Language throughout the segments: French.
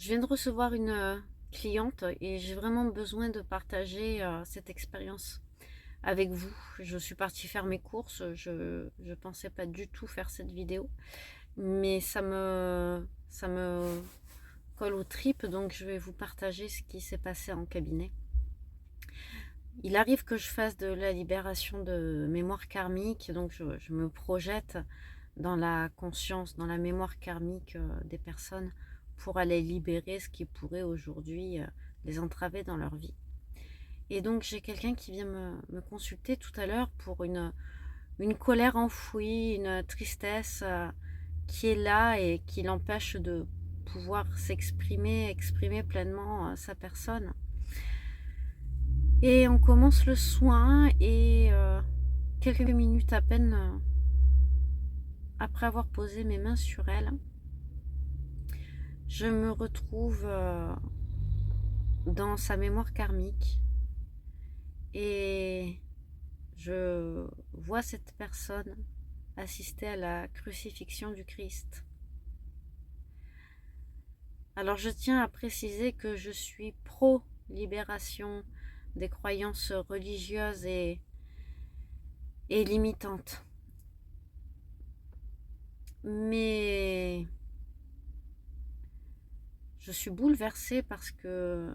Je viens de recevoir une cliente et j'ai vraiment besoin de partager cette expérience avec vous. Je suis partie faire mes courses, je pensais pas du tout faire cette vidéo, mais ça me colle aux tripes, donc je vais vous partager ce qui s'est passé en cabinet. Il arrive que je fasse de la libération de mémoire karmique, donc je me projette dans la conscience, dans la mémoire karmique des personnes pour aller libérer ce qui pourrait aujourd'hui les entraver dans leur vie. Et donc j'ai quelqu'un qui vient me consulter tout à l'heure pour une colère enfouie, une tristesse qui est là et qui l'empêche de pouvoir s'exprimer, exprimer pleinement sa personne. Et on commence le soin et quelques minutes à peine après avoir posé mes mains sur elle, je me retrouve dans sa mémoire karmique et je vois cette personne assister à la crucifixion du Christ. Alors je tiens à préciser que je suis pro-libération des croyances religieuses et limitantes. Mais je suis bouleversée parce que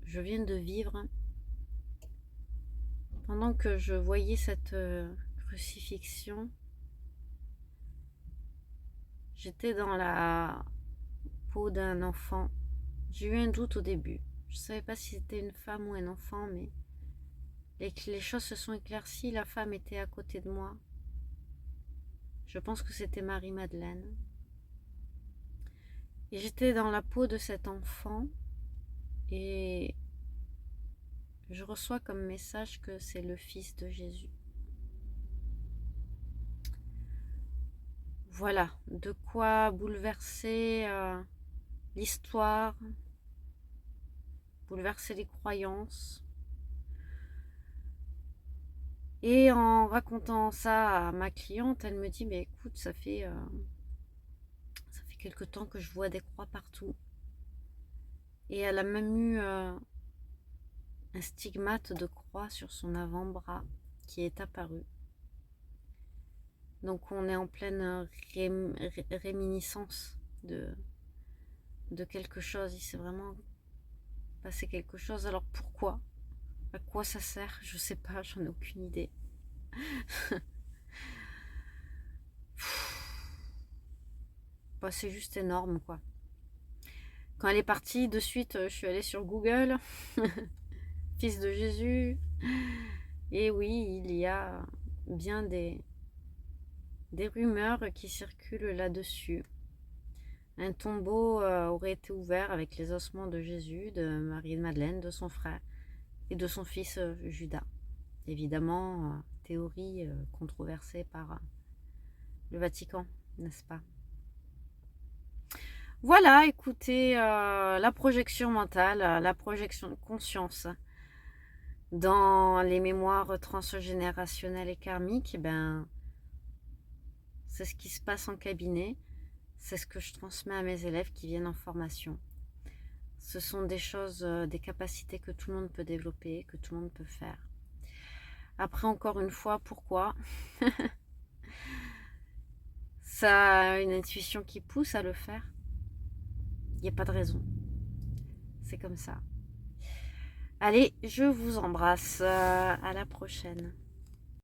je viens de vivre, pendant que je voyais cette crucifixion, j'étais dans la peau d'un enfant. J'ai eu un doute au début. Je ne savais pas si c'était une femme ou un enfant, mais les choses se sont éclaircies. La femme était à côté de moi. Je pense que c'était Marie-Madeleine. Et j'étais dans la peau de cet enfant et je reçois comme message que c'est le fils de Jésus. Voilà, de quoi bouleverser l'histoire, bouleverser les croyances. Et en racontant ça à ma cliente, elle me dit, mais écoute, ça fait quelque temps que je vois des croix partout. Et elle a même eu un stigmate de croix sur son avant-bras qui est apparu. Donc on est en pleine réminiscence de quelque chose. Il s'est vraiment passé quelque chose. Alors pourquoi? À quoi ça sert? Je sais pas, j'en ai aucune idée. Bah, c'est juste énorme, quoi. Quand elle est partie, de suite, je suis allée sur Google, fils de Jésus. Et oui, il y a bien des rumeurs qui circulent là-dessus. Un tombeau aurait été ouvert avec les ossements de Jésus, de Marie-Madeleine, de son frère et de son fils Judas. Évidemment, théorie controversée par le Vatican, n'est-ce pas? Voilà, écoutez, la projection mentale, la projection de conscience dans les mémoires transgénérationnelles et karmiques, ben, c'est ce qui se passe en cabinet. C'est ce que je transmets à mes élèves qui viennent en formation. Ce sont des choses, des capacités que tout le monde peut développer, que tout le monde peut faire. Après, encore une fois, pourquoi? Ça a une intuition qui pousse à le faire. Il n'y a pas de raison. C'est comme ça. Allez, je vous embrasse. À la prochaine.